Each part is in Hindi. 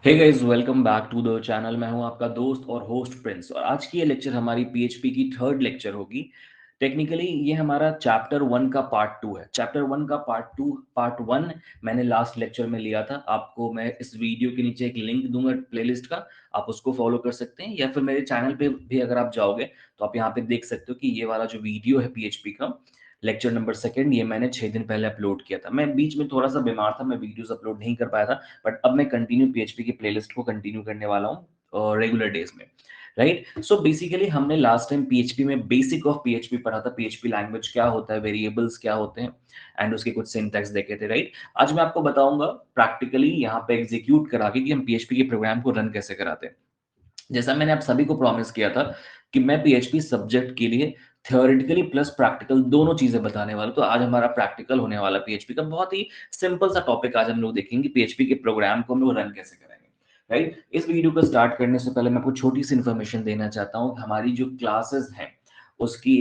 Hey guys, welcome back to the channel. मैं हूं आपका दोस्त और होस्ट प्रिंस, और आज की ये लेक्चर हमारी पीएचपी की थर्ड लेक्चर होगी। टेक्निकली ये हमारा चैप्टर वन का पार्ट टू है। चैप्टर वन का पार्ट वन मैंने लास्ट लेक्चर में लिया था। आपको मैं इस वीडियो के नीचे एक लिंक दूंगा प्लेलिस्ट का, आप उसको फॉलो कर सकते हैं, या फिर मेरे चैनल पे भी अगर आप जाओगे तो आप यहाँ पे देख सकते हो कि ये वाला जो वीडियो है पीएचपी का लेक्चर नंबर सेकंड, ये मैंने 6 दिन पहले अपलोड किया था। मैं बीच में थोड़ा सा बीमार था, मैं वीडियोस अपलोड नहीं कर पाया था, बट अब मैं कंटिन्यू पीएचपी की प्लेलिस्ट को कंटिन्यू करने वाला हूँ रेगुलर डेज में। राइट, सो बेसिकली हमने लास्ट टाइम पीएचपी में बेसिक ऑफ पीएचपी पढ़ा था। पीएचपी लैंग्वेज क्या होता है, वेरिएबल्स क्या होते हैं, एंड उसके कुछ सिंटैक्स देखे थे। राइट, आज मैं आपको बताऊंगा प्रैक्टिकली यहाँ पे एग्जीक्यूट करा के कि हम पीएचपी के प्रोग्राम को रन कैसे कराते हैं। जैसा मैंने आप सभी को प्रॉमिस किया था कि मैं पीएचपी सब्जेक्ट के लिए थियोरेटिकली प्लस प्रैक्टिकल दोनों चीजें बताने वाला हूं। तो आज हमारा प्रैक्टिकल होने वाला पीएचपी का बहुत ही सिंपल सा टॉपिक। आज हम लोग देखेंगे पीएचपी के प्रोग्राम को हम लोग रन कैसे करेंगे। राइट, इस वीडियो को स्टार्ट करने से पहले मैं आपको छोटी सी इन्फॉर्मेशन देना चाहता हूँ। हमारी जो क्लासेस हैं उसकी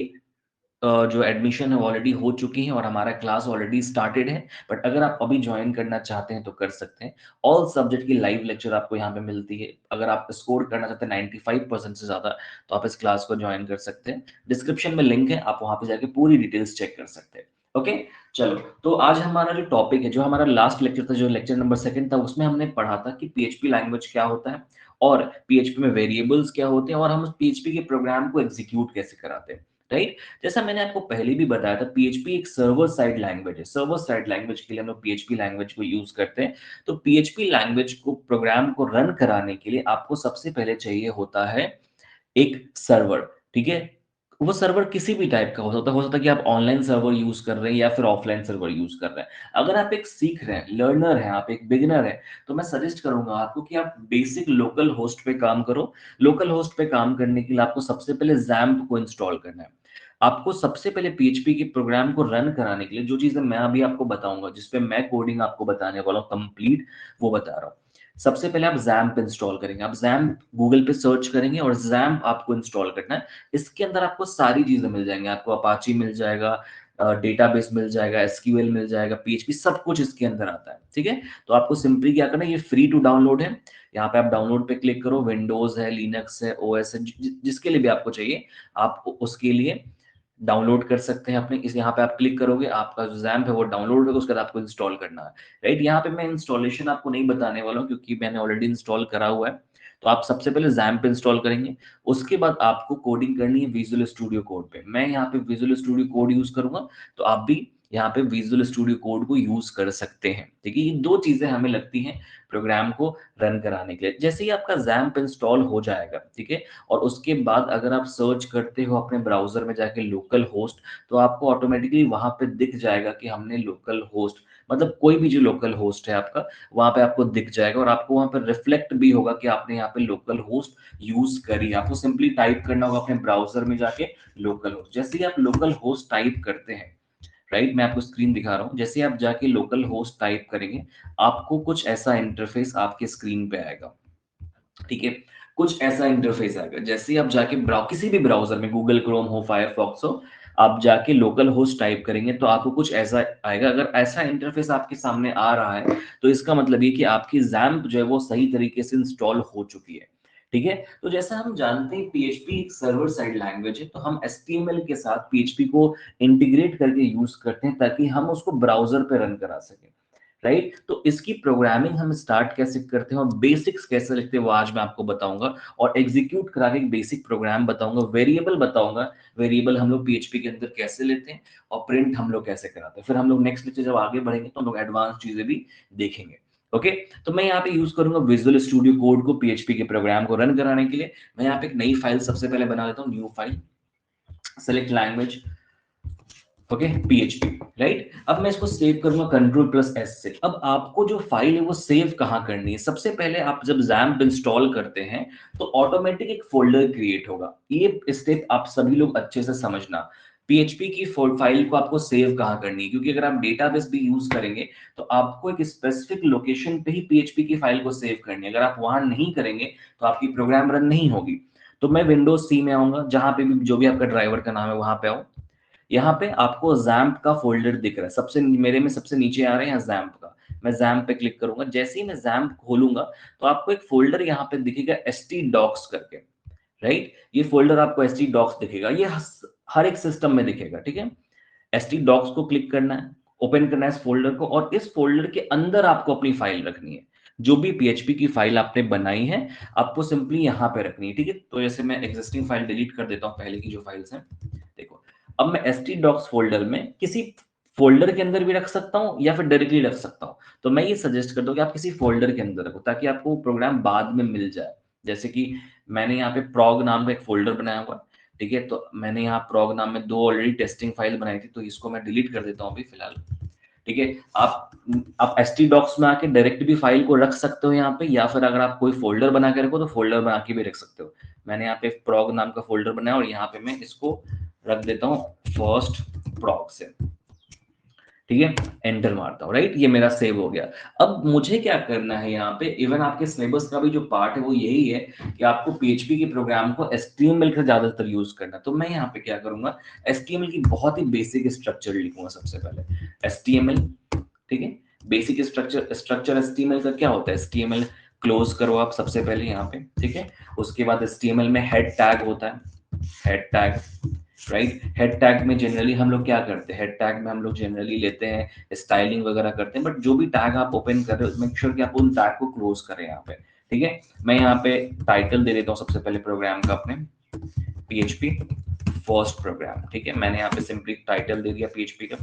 जो एडमिशन है ऑलरेडी हो चुकी है और हमारा क्लास ऑलरेडी स्टार्टेड है। बट अगर आप अभी ज्वाइन करना चाहते हैं तो कर सकते हैं। ऑल सब्जेक्ट की लाइव लेक्चर आपको यहाँ पे मिलती है। अगर आप स्कोर करना चाहते हैं 95% से ज्यादा, तो आप इस क्लास को ज्वाइन कर सकते हैं। डिस्क्रिप्शन में लिंक है, आप वहां पे जाके पूरी डिटेल्स चेक कर सकते हैं। ओके, चलो। तो आज हमारा जो टॉपिक है, जो हमारा लास्ट लेक्चर था, जो लेक्चर नंबर सेकंड था, उसमें हमने पढ़ा था कि पीएचपी लैंग्वेज क्या होता है और पीएचपी में वेरिएबल्स क्या होते हैं और हम उस पीएचपी के प्रोग्राम को एग्जीक्यूट कैसे कराते हैं। राइट, जैसा मैंने आपको पहले भी बताया था, पीएचपी एक सर्वर साइड लैंग्वेज है। सर्वर साइड लैंग्वेज के लिए हम लोग पीएचपी लैंग्वेज को यूज करते हैं। तो पीएचपी लैंग्वेज को प्रोग्राम को रन कराने के लिए आपको सबसे पहले चाहिए होता है एक सर्वर। ठीक है, वो सर्वर किसी भी टाइप का हो सकता है कि आप ऑनलाइन सर्वर यूज कर रहे हैं या फिर ऑफलाइन सर्वर यूज कर रहे हैं। अगर आप एक सीख रहे हैं, लर्नर हैं, आप एक बिगिनर हैं, तो मैं सजेस्ट करूंगा आपको कि आप बेसिक लोकल होस्ट पे काम करो। लोकल होस्ट पे काम करने के लिए आपको सबसे पहले जैम्प को इंस्टॉल करना है। आपको सबसे पहले पीएचपी के प्रोग्राम को रन कराने के लिए जो चीजें मैं अभी आपको बताऊंगा, जिसपे मैं कोडिंग आपको बताने वाला हूँ कंप्लीट, वो बता रहा हूँ। सबसे पहले आप जैम्प इंस्टॉल करेंगे। आप जैम्प गूगल पे सर्च करेंगे और जैम्प आपको इंस्टॉल करना है। इसके अंदर आपको सारी चीजें मिल जाएंगी। आपको अपाची मिल जाएगा, डेटाबेस मिल जाएगा, एसक्यूएल मिल जाएगा, पीएचपी, सब कुछ इसके अंदर आता है। ठीक है, तो आपको सिंपली क्या करना है, ये फ्री टू डाउनलोड है। यहाँ पे आप डाउनलोड पे क्लिक करो। विंडोज है, लिनक्स है, ओएस है, जिसके लिए भी आपको चाहिए आप उसके लिए डाउनलोड कर सकते हैं अपने। इस यहाँ पे आप क्लिक करोगे, आपका जो जैम्प है वो डाउनलोड होगा, उसके बाद आपको इंस्टॉल करना है। राइट, यहाँ पे मैं इंस्टॉलेशन आपको नहीं बताने वाला हूँ क्योंकि मैंने ऑलरेडी इंस्टॉल करा हुआ है। तो आप सबसे पहले जैम्प इंस्टॉल करेंगे। उसके बाद आपको कोडिंग करनी है विजुअल स्टूडियो कोड पे। मैं यहाँ पे विजुअल स्टूडियो कोड यूज करूंगा, तो आप भी यहाँ पे विजुअल स्टूडियो कोड को यूज कर सकते हैं। ठीक है, ये दो चीजें हमें लगती हैं प्रोग्राम को रन कराने के लिए। जैसे ही आपका जैम्प इंस्टॉल हो जाएगा, ठीक है, और उसके बाद अगर आप सर्च करते हो अपने ब्राउजर में जाके लोकल होस्ट, तो आपको ऑटोमेटिकली वहां पे दिख जाएगा कि हमने लोकल होस्ट, मतलब कोई भी जो लोकल होस्ट है आपका, वहां पे आपको दिख जाएगा और आपको वहां पे रिफ्लेक्ट भी होगा कि आपने यहाँ पे लोकल होस्ट यूज करी। आपको सिंपली टाइप करना होगा अपने ब्राउजर में जाके लोकल होस्ट। जैसे ही आप लोकल होस्ट टाइप करते हैं, राइट, मैं आपको स्क्रीन दिखा रहा हूँ, जैसे आप जाके लोकल होस्ट टाइप करेंगे, आपको कुछ ऐसा इंटरफेस आपके स्क्रीन पे आएगा। ठीक है, कुछ ऐसा इंटरफेस आएगा। जैसे ही आप जाके किसी भी ब्राउजर में, गूगल क्रोम हो, फायरफॉक्स हो, आप जाके लोकल होस्ट टाइप करेंगे तो आपको कुछ ऐसा आएगा। अगर ऐसा इंटरफेस आपके सामने आ रहा है तो इसका मतलब ये कि आपकी जैम्प जो है वो सही तरीके से इंस्टॉल हो चुकी है। ठीक है, तो जैसा हम जानते हैं पीएचपी एक सर्वर साइड लैंग्वेज है, तो हम एचटीएमएल के साथ पीएचपी को इंटीग्रेट करके यूज करते हैं ताकि हम उसको ब्राउजर पे रन करा सकें। राइट, तो इसकी प्रोग्रामिंग हम स्टार्ट कैसे करते हैं और बेसिक्स कैसे लिखते हैं वो आज मैं आपको बताऊंगा। और एग्जीक्यूट करा के एक बेसिक प्रोग्राम बताऊंगा, वेरिएबल बताऊंगा, वेरिएबल हम लोग पीएचपी के अंदर कैसे लेते हैं और प्रिंट हम लोग कैसे कराते हैं। फिर हम लोग नेक्स्ट लेक्चर जब आगे बढ़ेंगे तो हम लोग एडवांस चीजें भी देखेंगे। ओके, तो मैं यहाँ पे यूज करूंगा विजुअल स्टूडियो कोड को पीएचपी के प्रोग्राम को रन कराने के लिए। मैं यहाँ पे एक नई फाइल सबसे पहले बना लेता हूँ, new file, select language, okay, PHP. Right, अब मैं इसको सेव करूंगा कंट्रोल प्लस एस से। अब आपको जो फाइल है वो सेव कहाँ करनी है, सबसे पहले आप जब जैम्प इंस्टॉल करते हैं तो ऑटोमेटिक एक फोल्डर क्रिएट होगा। ये स्टेप आप सभी लोग अच्छे से समझना। पीएचपी की फाइल को आपको सेव कहाँ करनी है, क्योंकि अगर आप डेटाबेस भी यूज करेंगे तो आपको एक स्पेसिफिक लोकेशन पे ही पीएचपी की फाइल को सेव करनी है। अगर आप वहां नहीं करेंगे तो आपकी प्रोग्राम रन नहीं होगी। तो मैं विंडोज सी में आऊंगा, जहां पे भी जो भी आपका ड्राइवर का नाम है वहां पे आऊं। यहाँ पे आपको जैम्प का फोल्डर दिख रहा है, सबसे मेरे में सबसे नीचे आ रहा है यहाँ जैम्प का। मैं जैम्प पे क्लिक करूंगा, जैसे ही मैं जैम्प खोलूंगा तो आपको एक फोल्डर यहाँ पे दिखेगा htdocs करके, राइट। ये फोल्डर आपको htdocs दिखेगा, ये हर एक सिस्टम में दिखेगा, ठीक है। htdocs को क्लिक करना है, ओपन करना है इस फोल्डर को, और इस फोल्डर के अंदर आपको अपनी फाइल रखनी है। जो भी पीएचपी की फाइल आपने बनाई है आपको सिंपली यहाँ पे रखनी है, ठीक है। तो जैसे मैं एग्जिस्टिंग फाइल डिलीट कर देता हूँ, पहले की जो फाइल्स हैं, देखो अब मैं htdocs फोल्डर में किसी फोल्डर के अंदर भी रख सकता हूँ या फिर डायरेक्टली रख सकता हूँ। तो मैं ये सजेस्ट करता हूँ कि आप किसी फोल्डर के अंदर रखो ताकि आपको प्रोग्राम बाद में मिल जाए। जैसे कि मैंने यहाँ पे prog नाम का एक फोल्डर बनाया हुआ है, ठीक है। तो मैंने यहाँ prog नाम में 2 ऑलरेडी टेस्टिंग फाइल बनाई थी, तो इसको मैं डिलीट कर देता हूँ अभी फिलहाल, ठीक है। आप htdocs में आके डायरेक्ट भी फाइल को रख सकते हो यहाँ पे, या फिर अगर आप कोई फोल्डर बना के रखो तो फोल्डर बना के भी रख सकते हो। मैंने यहाँ पे prog नाम का फोल्डर बनाया और यहाँ पे मैं इसको रख देता हूँ फर्स्ट prog से, ठीक है। एंटर मारता हूँ, राइट, ये मेरा सेव हो गया। अब मुझे क्या करना है यहाँ पे, इवन आपके सिलेबस का भी जो पार्ट है वो यही है कि आपको पीएचपी के प्रोग्राम को एचटीएमएल का ज्यादातर यूज करना है। तो मैं यहाँ पे क्या करूंगा, एचटीएमएल की बहुत ही बेसिक स्ट्रक्चर लिखूंगा सबसे पहले, एचटीएमएल, ठीक है। बेसिक स्ट्रक्चर एचटीएमएल का क्या होता है, एचटीएमएल क्लोज करो आप सबसे पहले यहाँ पे, ठीक है। उसके बाद एचटीएमएल में हेड टैग होता है, head tag, right. Head tag में जनरली हम लोग क्या करते हैं, हेड टैग में हम लोग जनरली लेते हैं स्टाइलिंग वगैरह करते हैं, बट जो भी टैग आप ओपन कर रहे हो मेक श्योर कि आप उन टैग को क्लोज करें यहाँ पे, ठीक है। मैं यहाँ पे टाइटल दे देता हूँ सबसे पहले प्रोग्राम का अपने, पीएचपी फर्स्ट प्रोग्राम, ठीक है। मैंने यहाँ पे सिंपली टाइटल दे दिया, पीएचपी का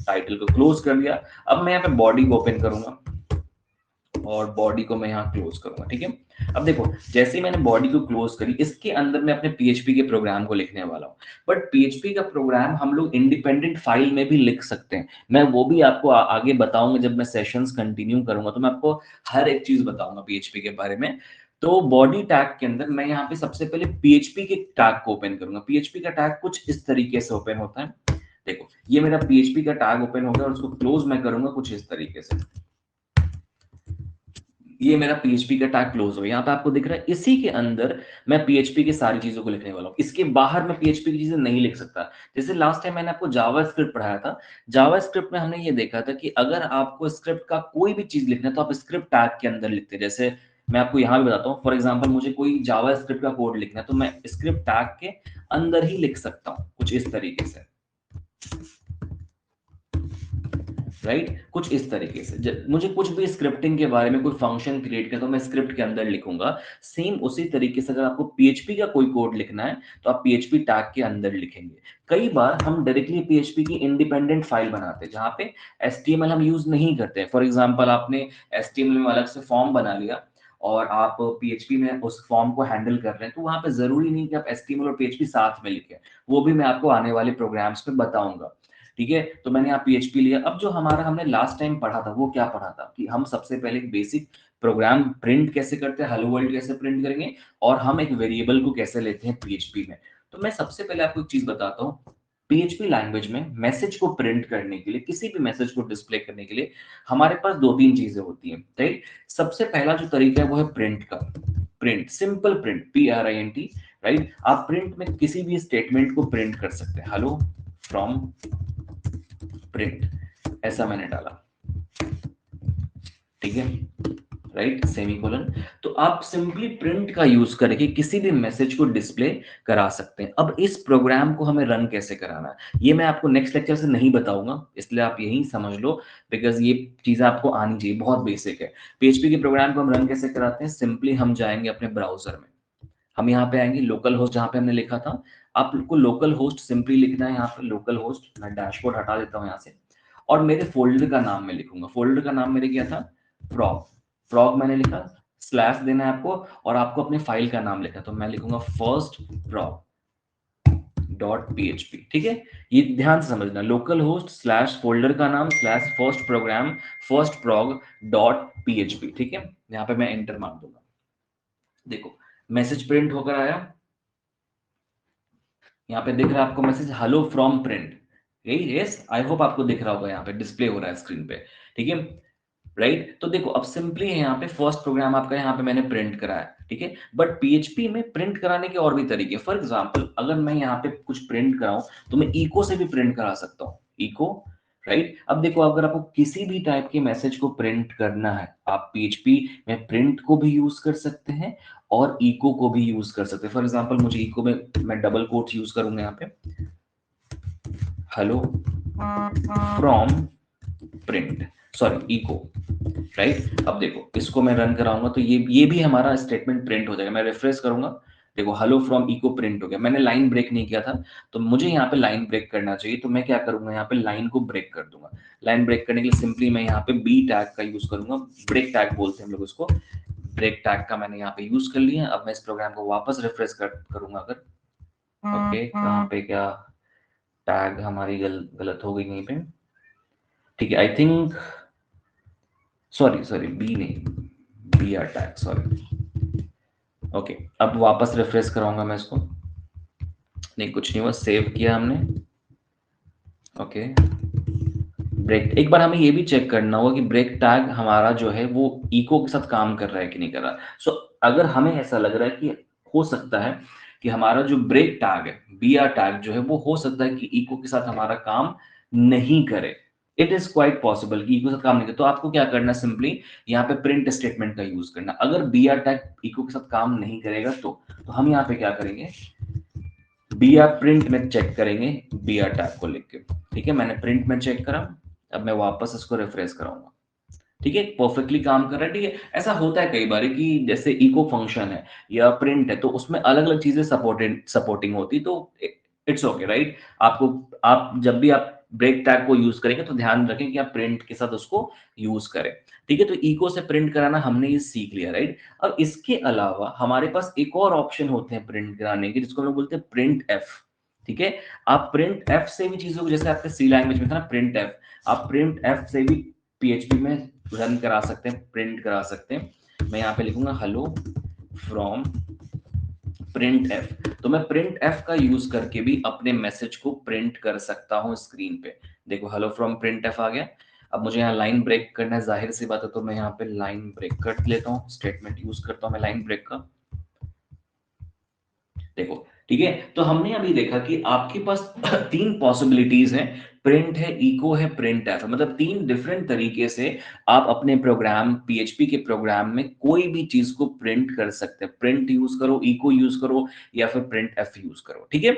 टाइटल को क्लोज कर दिया। अब मैं यहाँ पे बॉडी को ओपन करूंगा और बॉडी को मैं यहाँ क्लोज करूंगा, ठीक है। अब देखो जैसे ही मैंने बॉडी को क्लोज करी, इसके अंदर मैं अपने पीएचपी के प्रोग्राम को लिखने वाला हूँ। बट पीएचपी का प्रोग्राम हम लोग इंडिपेंडेंट फाइल में भी लिख सकते हैं, मैं वो भी आपको आगे बताऊंगा जब मैं सेशंस कंटिन्यू करूंगा, तो मैं आपको हर एक चीज बताऊंगा पीएचपी के बारे में। तो बॉडी टैग के अंदर मैं यहाँ पे सबसे पहले पीएचपी के टैग को ओपन करूंगा। पीएचपी का टैग कुछ इस तरीके से ओपन होता है, देखो ये मेरा पीएचपी का टैग ओपन हो गया और उसको क्लोज मैं करूंगा कुछ इस तरीके से, ये मेरा पीएचपी का टैग क्लोज हो गया। यहाँ पे आपको दिख रहा है, इसी के अंदर मैं पीएचपी की सारी चीजों को लिखने वाला हूँ, इसके बाहर मैं पीएचपी की चीजें नहीं लिख सकता। जैसे लास्ट टाइम मैंने आपको जावा स्क्रिप्ट पढ़ाया था, जावा स्क्रिप्ट में हमने ये देखा था कि अगर आपको स्क्रिप्ट का कोई भी चीज लिखना है तो आप स्क्रिप्ट टैग के अंदर लिखते हैं। जैसे मैं आपको यहाँ भी बताता हूँ, फॉर एग्जाम्पल मुझे कोई जावा स्क्रिप्ट का कोड लिखना है तो मैं स्क्रिप्ट टैग के अंदर ही लिख सकता हूँ कुछ इस तरीके से, राइट कुछ इस तरीके से। मुझे कुछ भी स्क्रिप्टिंग के बारे में कोई फंक्शन क्रिएट करना तो मैं स्क्रिप्ट के अंदर लिखूंगा। सेम उसी तरीके से अगर आपको पीएचपी का कोई कोड लिखना है तो आप पीएचपी टैग के अंदर लिखेंगे। कई बार हम डायरेक्टली पीएचपी की इंडिपेंडेंट फाइल बनाते हैं जहां पे एचटीएमएल हम यूज नहीं करते। फॉर एग्जांपल आपने एचटीएमएल में अलग से फॉर्म बना लिया और आप पीएचपी में उस फॉर्म को हैंडल कर रहे हैं, तो वहां पे जरूरी नहीं कि आप एचटीएमएल और पीएचपी साथ में लिखें, वो भी मैं आपको आने वाले प्रोग्राम्स में बताऊंगा, ठीक है। तो मैंने यहाँ पीएचपी लिया। अब जो हमारा हमने लास्ट टाइम पढ़ा था वो क्या पढ़ा था कि हम सबसे पहले एक बेसिक प्रोग्राम प्रिंट कैसे करते हैं, हेलो वर्ल्ड कैसे प्रिंट करेंगे, और हम एक वेरिएबल को कैसे लेते हैं पीएचपी में। तो मैं सबसे पहले आपको एक चीज बताता हूँ, पीएचपी लैंग्वेज में मैसेज को प्रिंट करने के लिए, किसी भी मैसेज को डिस्प्ले करने के लिए हमारे पास 2-3 चीजें होती हैं, राइट। सबसे पहला जो तरीका है वो है प्रिंट का, print, simple print, PRINT, right. आप प्रिंट में किसी भी स्टेटमेंट को प्रिंट कर सकते हैं, हेलो फ्रॉम प्रिंट, ऐसा मैंने डाला, ठीक है, राइट, सेमीकोलन। तो आप सिंपली प्रिंट का यूज करके किसी भी मैसेज को डिस्प्ले करा सकते हैं। अब इस प्रोग्राम को हमें रन कैसे कराना है ये मैं आपको नेक्स्ट लेक्चर से नहीं बताऊंगा, इसलिए आप यही समझ लो, बिकॉज ये चीजें आपको आनी चाहिए, बहुत बेसिक है। पीएचपी के प्रोग्राम को हम रन कैसे कराते हैं, सिंपली हम जाएंगे अपने ब्राउजर में, हम यहाँ पे आएंगे लोकल होस्ट जहां पे हमने लिखा था, आपको लोकल होस्ट सिंपली लिखना है। यहाँ पे लोकल होस्ट, मैं डैशबोर्ड हटा देता हूँ यहाँ से, और मेरे फोल्डर का नाम मैं लिखूंगा। फोल्डर का नाम मेरे क्या था, फ्रॉग, फ्रॉग मैंने लिखा, स्लैश देना है आपको, और आपको अपने फाइल का नाम लिखा, तो मैं लिखूंगा फर्स्ट फ्रॉग डॉट पीएचपी, ठीक है। ये ध्यान से समझना, लोकल होस्ट स्लैश फोल्डर का नाम slash first program first prog dot PHP, ठीक है। यहाँ पे मैं एंटर मार दूंगा, देखो मैसेज प्रिंट होकर आया, यहाँ पे दिख रहा है आपको मैसेज हेलो फ्रॉम प्रिंट, यही, यस आई होप आपको दिख रहा होगा, यहाँ पे डिस्प्ले हो रहा है स्क्रीन पे, ठीक है, राइट। तो देखो अब सिंपली है यहाँ पे फर्स्ट प्रोग्राम आपका यहाँ पे मैंने प्रिंट कराया, ठीक है। बट पीएचपी में प्रिंट कराने के और भी तरीके, फॉर एग्जांपल अगर मैं यहाँ पे कुछ प्रिंट कराऊं तो मैं इको से भी प्रिंट करा सकता हूँ, इको राइट। अब देखो, अगर आपको किसी भी टाइप के मैसेज को प्रिंट करना है, आप पीएचपी में प्रिंट को भी यूज कर सकते हैं और इको को भी यूज कर सकते हैं। फॉर एग्जांपल मुझे इको में मैं डबल कोट्स यूज करूंगा यहाँ पे, hello from print, sorry echo, right. अब देखो, इसको मैं रन कराऊंगा तो ये भी हमारा स्टेटमेंट प्रिंट हो जाएगा। मैं रिफ्रेश करूंगा, देखो हेलो फ्रॉम इको प्रिंट हो गया। मैंने लाइन ब्रेक नहीं किया था, तो मुझे यहाँ पे लाइन ब्रेक करना चाहिए, तो मैं क्या करूंगा, यहाँ पे लाइन को ब्रेक कर दूंगा। लाइन ब्रेक करने के लिए सिंपली मैं यहाँ पे बी टैग का यूज करूंगा, ब्रेक टैग बोलते हैं हम लोग उसको। ब्रेक टैग का मैंने यहाँ पे यूज कर लिया। अब मैं इस प्रोग्राम को वापस रिफ्रेश करूंगा अगर, ओके, कहाँ पे क्या टैग हमारी गलत हो गई यहीं पे, ठीक है। I think, sorry sorry, B नहीं, B R tag, sorry. Okay, अब वापस रिफ्रेश कराऊंगा मैं इसको, नहीं कुछ नहीं हुआ, सेव किया हमने। ओके, ब्रेक, एक बार हमें ये भी चेक करना होगा कि ब्रेक टैग हमारा जो है वो इको के साथ काम कर रहा है कि नहीं कर रहा। सो अगर हमें ऐसा लग रहा है कि हो सकता है कि हमारा जो ब्रेक टैग है, बी आर टैग जो है, वो हो सकता है कि इको के साथ हमारा काम नहीं करे, इट इज क्वाइट पॉसिबल कि इको के साथ काम नहीं करे, तो आपको क्या करना, सिंपली यहाँ पे प्रिंट स्टेटमेंट का यूज करना। अगर बी आर टैग इको के साथ काम नहीं करेगा तो हम यहाँ पे क्या करेंगे, बी आर प्रिंट में चेक करेंगे बी आर टैग को लिख के। ठीक है, मैंने प्रिंट में चेक करा, अब मैं वापस इसको रिफ्रेश कराऊंगा। ठीक है, परफेक्टली काम कर रहा है। ठीक है, ऐसा होता है कई बार कि जैसे इको फंक्शन है या प्रिंट है, तो उसमें अलग अलग चीजें सपोर्टिंग होती, तो इट्स ओके, राइट। आपको, आप जब भी आप ब्रेक टैग को यूज करेंगे तो ध्यान रखें कि आप प्रिंट के साथ उसको यूज करें। ठीक है, तो इको से प्रिंट कराना हमने ये सीख लिया, राइट। अब इसके अलावा हमारे पास एक और ऑप्शन होते हैं प्रिंट कराने के, जिसको हम लोग बोलते हैं प्रिंट एफ। ठीक है, आप प्रिंट एफ से भी चीजों को, जैसे आपके सी लैंग्वेज में था ना प्रिंट एफ, आप प्रिंट एफ से भी पीएचपी में रन करा सकते हैं, प्रिंट करा सकते हैं। मैं यहाँ पे लिखूंगा हेलो फ्रॉम प्रिंट एफ, तो मैं प्रिंट एफ का यूज करके भी अपने मैसेज को प्रिंट कर सकता हूँ स्क्रीन पे। देखो हेलो फ्रॉम प्रिंट एफ आ गया। अब मुझे यहाँ लाइन ब्रेक करना है, जाहिर सी बात है, तो मैं यहाँ पे लाइन ब्रेक कर लेता हूँ, स्टेटमेंट यूज करता हूँ मैं लाइन ब्रेक का। देखो, ठीक है, तो हमने अभी देखा कि आपके पास तीन पॉसिबिलिटीज हैं, प्रिंट है, इको है, प्रिंट एफ है, मतलब तीन डिफरेंट तरीके से आप अपने प्रोग्राम, पीएचपी के प्रोग्राम में कोई भी चीज को प्रिंट कर सकते हैं। प्रिंट यूज करो, इको यूज करो, या फिर प्रिंट एफ यूज करो। ठीक है,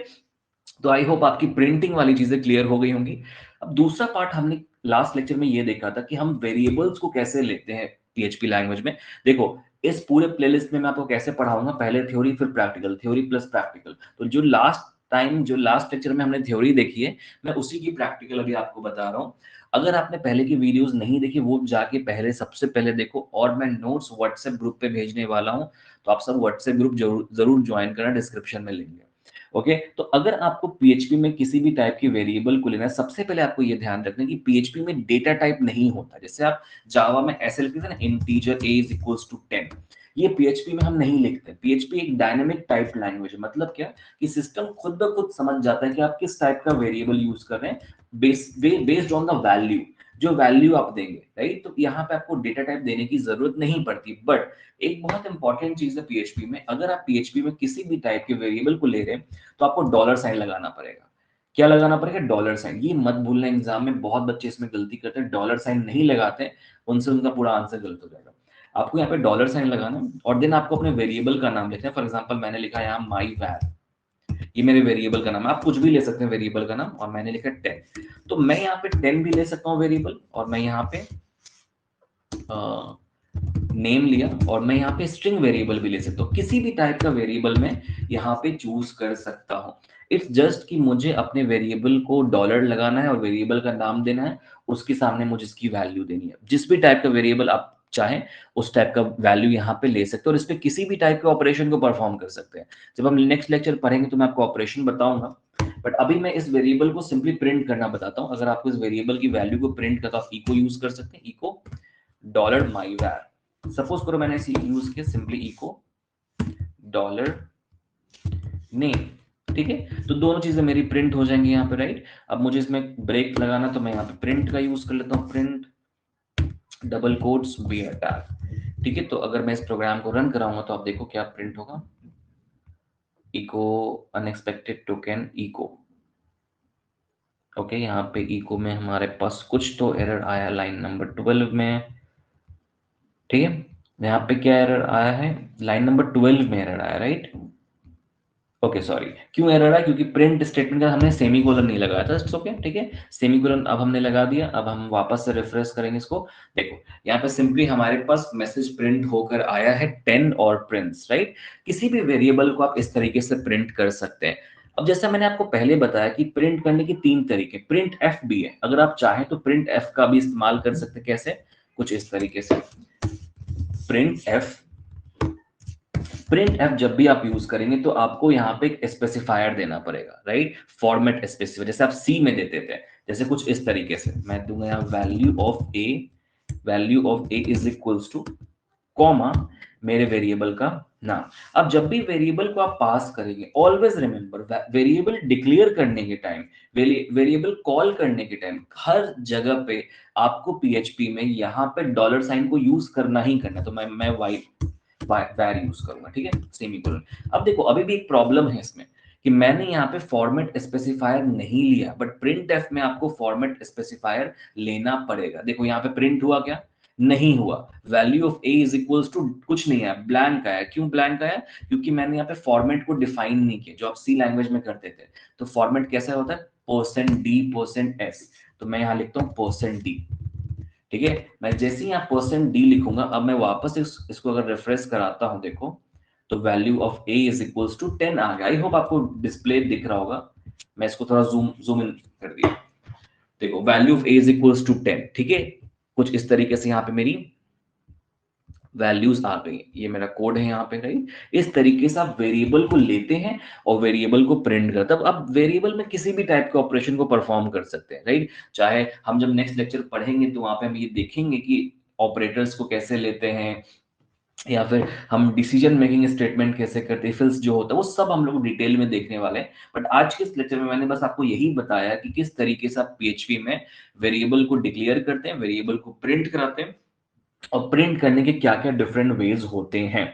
तो आई होप आपकी प्रिंटिंग वाली चीजें क्लियर हो गई होंगी। अब दूसरा पार्ट हमने लास्ट लेक्चर में ये देखा था कि हम वेरिएबल्स को कैसे लेते हैं पीएचपी लैंग्वेज में। देखो, इस पूरे प्लेलिस्ट में मैं आपको कैसे पढ़ाऊंगा, पहले थ्योरी फिर प्रैक्टिकल, थ्योरी प्लस प्रैक्टिकल। तो जो लास्ट लेक्चर में हमने थ्योरी देखी है, मैं उसी की प्रैक्टिकल अभी आपको बता रहा हूँ। अगर आपने पहले की वीडियोस नहीं देखी, वो जाके पहले सबसे पहले देखो, और मैं नोट्स व्हाट्सएप ग्रुप पे भेजने वाला हूँ, तो आप सब व्हाट्सएप ग्रुप जरूर जरूर ज्वाइन करना, डिस्क्रिप्शन में लिंक है। ओके, तो अगर आपको पीएचपी में किसी भी टाइप की वेरिएबल को लेना है, सबसे पहले आपको ये ध्यान रखना है कि पीएचपी में डेटा टाइप नहीं होता। जैसे आप जावा में ऐसे लिखते थे ना, integer a is equals to 10, ये पीएचपी में हम नहीं लिखते। पीएचपी एक डायनेमिक टाइप लैंग्वेज है, मतलब क्या कि सिस्टम खुद ब खुद समझ जाता है कि आप किस टाइप का वेरिएबल यूज कर रहे हैं, बेस्ड ऑन द वैल्यू, जो वैल्यू आप देंगे, राइट। तो यहाँ पे आपको डेटा टाइप देने की जरूरत नहीं पड़ती। बट एक बहुत इंपॉर्टेंट चीज है पीएचपी में, अगर आप पीएचपी में किसी भी टाइप के वेरिएबल को ले रहे हैं, तो आपको डॉलर साइन लगाना पड़ेगा। क्या लगाना पड़ेगा? Dollar sign. ये मत भूलना, एग्जाम में बहुत बच्चे इसमें गलती करते हैं, डॉलर साइन नहीं लगाते, उनसे उनका पूरा आंसर गलत हो जाएगा। आपको यहाँ पे डॉलर साइन लगाना है, और देन आपको अपने वेरिएबल का नाम लिखना है। फॉर एग्जांपल मैंने लिखा है यहाँ माई वैर, ये मेरे वेरिएबल का नाम है। आप कुछ भी ले सकते हैं वेरिएबल का नाम, और मैंने लिखा 10, तो मैं यहाँ पे 10 भी ले सकता हूँ वेरिएबल, और मैं यहाँ पे नेम लिया, और मैं यहाँ पे स्ट्रिंग वेरिएबल भी ले सकता हूँ। किसी भी टाइप का वेरिएबल मैं यहाँ पे चूज कर सकता हूँ। इट्स जस्ट कि मुझे अपने वेरिएबल को डॉलर लगाना है और वेरिएबल का नाम देना है, उसके सामने मुझे इसकी वैल्यू देनी है। जिस भी टाइप का वेरिएबल आप चाहें, उस टाइप का वैल्यू यहाँ पे ले सकते हो, और इस पे किसी भी टाइप के ऑपरेशन को परफॉर्म कर सकते हैं। जब हम नेक्स्ट लेक्चर पढ़ेंगे तो मैं आपको ऑपरेशन बताऊंगा, बट अभी मैं इस वेरिएबल को सिंपली प्रिंट करना बताता हूँ। अगर आपको इस वेरिएबल की वैल्यू को प्रिंट करना, आप इको यूज कर सकते हैं, इको डॉलर माई वैर। सपोज करो मैंने इसे यूज किया, सिंपली इको डॉलर नेम। ठीक है, तो दोनों चीजें मेरी प्रिंट हो जाएंगी यहाँ पे, राइट। अब मुझे इसमें ब्रेक लगाना, तो मैं यहाँ पे प्रिंट का यूज कर लेता हूँ, print double quotes B attack. ठीक है, तो अगर मैं इस प्रोग्राम को रन कराऊंगा तो आप देखो क्या प्रिंट होगा, echo unexpected token echo. Okay, यहाँ पे इको में हमारे पास कुछ तो एरर आया लाइन नंबर 12 में, ठीक है। यहाँ पे क्या एरर आया है, लाइन नंबर 12 में एरर आया, राइट। ओके सॉरी, क्यों एरर है, क्योंकि प्रिंट स्टेटमेंट का हमने सेमीकोलन नहीं लगाया था। इट्स ओके, ठीक है। सेमीकोलन अब हमने लगा दिया। अब हम वापस से रिफ्रेश करेंगे इसको। देखो यहाँ पे सिंपली हमारे पास मैसेज प्रिंट होकर आया है 10 और प्रिंट्स, राइट। किसी भी वेरिएबल को आप इस तरीके से प्रिंट कर सकते हैं। अब जैसा मैंने आपको पहले बताया कि प्रिंट करने के 3 तरीके, प्रिंट एफ भी है। अगर आप चाहें तो प्रिंट एफ का भी इस्तेमाल कर सकते हैं। कैसे, कुछ इस तरीके से, प्रिंट एफ। प्रिंट एफ जब भी आप यूज करेंगे तो आपको यहाँ पे एक स्पेसिफायर देना पड़ेगा, राइट। फॉर्मेट स्पेसिफायर, जैसे आप सी में देते थे, जैसे कुछ इस तरीके से मैं दूंगा यहाँ value of a is equals two comma मेरे वेरिएबल का नाम। अब जब भी वेरिएबल को आप पास करेंगे, ऑलवेज रिमेंबर, वेरिएबल डिक्लेयर करने के टाइम, वेरिएबल कॉल करने के टाइम, हर जगह पे आपको पीएचपी में यहाँ पे डॉलर साइन को यूज करना ही करना। तो मैं वाई वैर यूज करूंगा, ठीक है, सेमीकोलन। अब देखो अभी भी एक प्रॉब्लम है इसमें कि मैंने यहाँ पे फॉर्मेट स्पेसिफायर नहीं लिया, बट प्रिंट एफ में आपको फॉर्मेट स्पेसिफायर लेना पड़ेगा। देखो यहाँ पे प्रिंट हुआ क्या, नहीं हुआ। Value of a is equals to कुछ नहीं है, ब्लैंक आया। क्यों ब्लैंक आया, क्योंकि मैंने यहाँ पे फॉर्मेट को डिफाइन नहीं किया जो आप सी लैंग्वेज में करते थे। तो फॉर्मेट कैसा होता है, %d%s। तो मैं यहाँ लिखता हूँ %d, ठीक है। मैं जैसे ही यहाँ %d लिखूंगा, अब मैं वापस इसको अगर रिफ्रेश कराता हूं, देखो तो value of a is equals to 10 आ गया। आई होप आपको डिस्प्ले दिख रहा होगा। मैं इसको थोड़ा जूम इन कर दिया। देखो value of a is equals to 10, ठीक है। कुछ इस तरीके से यहाँ पे मेरी वैल्यूज आ गई। ये मेरा कोड है यहाँ पे, राइट। इस तरीके से आप वेरिएबल को लेते हैं और वेरिएबल को प्रिंट करते हैं। तब आप वेरिएबल में किसी भी टाइप के ऑपरेशन को परफॉर्म कर सकते हैं, राइट। चाहे हम जब नेक्स्ट लेक्चर पढ़ेंगे तो वहां पे हम ये देखेंगे कि ऑपरेटर्स को कैसे लेते हैं, या फिर हम डिसीजन मेकिंग स्टेटमेंट कैसे करते हैं, फिल्स जो होता है वो सब हम लोग डिटेल में देखने वाले हैं। बट आज के इस लेक्चर में मैंने बस आपको यही बताया कि किस तरीके से आप पीएचपी में वेरिएबल को डिक्लेयर करते हैं, वेरिएबल को प्रिंट कराते हैं, और प्रिंट करने के क्या क्या डिफरेंट वेज होते हैं,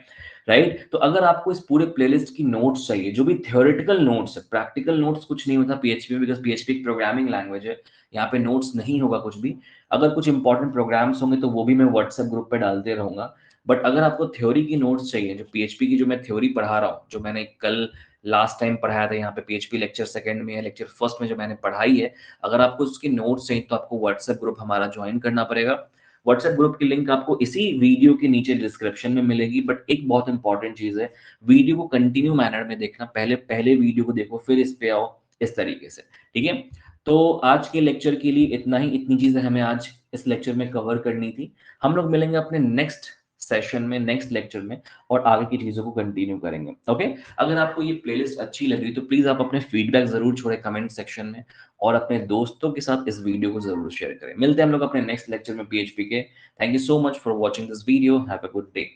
राइट। तो अगर आपको इस पूरे प्लेलिस्ट की नोट्स चाहिए, जो भी थ्योरेटिकल नोट्स है, प्रैक्टिकल नोट्स कुछ नहीं होता पीएचपी में, बिकॉज पीएचपी एक प्रोग्रामिंग लैंग्वेज है। यहाँ पे नोट्स नहीं होगा कुछ भी। अगर कुछ इंपॉर्टेंट प्रोग्राम्स होंगे तो वो भी मैं व्हाट्सएप ग्रुप पे डालते रहूंगा। बट अगर आपको थ्योरी की नोट्स चाहिए, जो पीएचपी की जो मैं थ्योरी पढ़ा रहा हूँ, जो मैंने कल लास्ट टाइम पढ़ाया था यहाँ पे पीएचपी लेक्चर सेकंड में या लेक्चर फर्स्ट में जो मैंने पढ़ाई है, अगर आपको उसकी नोट्स चाहिए तो आपको व्हाट्सएप ग्रुप हमारा ज्वाइन करना पड़ेगा। व्हाट्सएप ग्रुप की लिंक आपको इसी वीडियो के नीचे डिस्क्रिप्शन में मिलेगी। बट एक बहुत इंपॉर्टेंट चीज है, वीडियो को कंटिन्यू मैनर में देखना। पहले पहले वीडियो को देखो, फिर इस पे आओ, इस तरीके से, ठीक है। तो आज के लेक्चर के लिए इतना ही, इतनी चीजें हमें आज इस लेक्चर में कवर करनी थी। हम लोग मिलेंगे अपने नेक्स्ट सेशन में, नेक्स्ट लेक्चर में, और आगे की चीजों को कंटिन्यू करेंगे, ओके। अगर आपको ये प्लेलिस्ट अच्छी लग रही तो प्लीज आप अपने फीडबैक जरूर छोड़े कमेंट सेक्शन में, और अपने दोस्तों के साथ इस वीडियो को जरूर शेयर करें। मिलते हैं हम लोग अपने नेक्स्ट लेक्चर में पीएचपी के। Thank you so much for watching this video. Have a good day.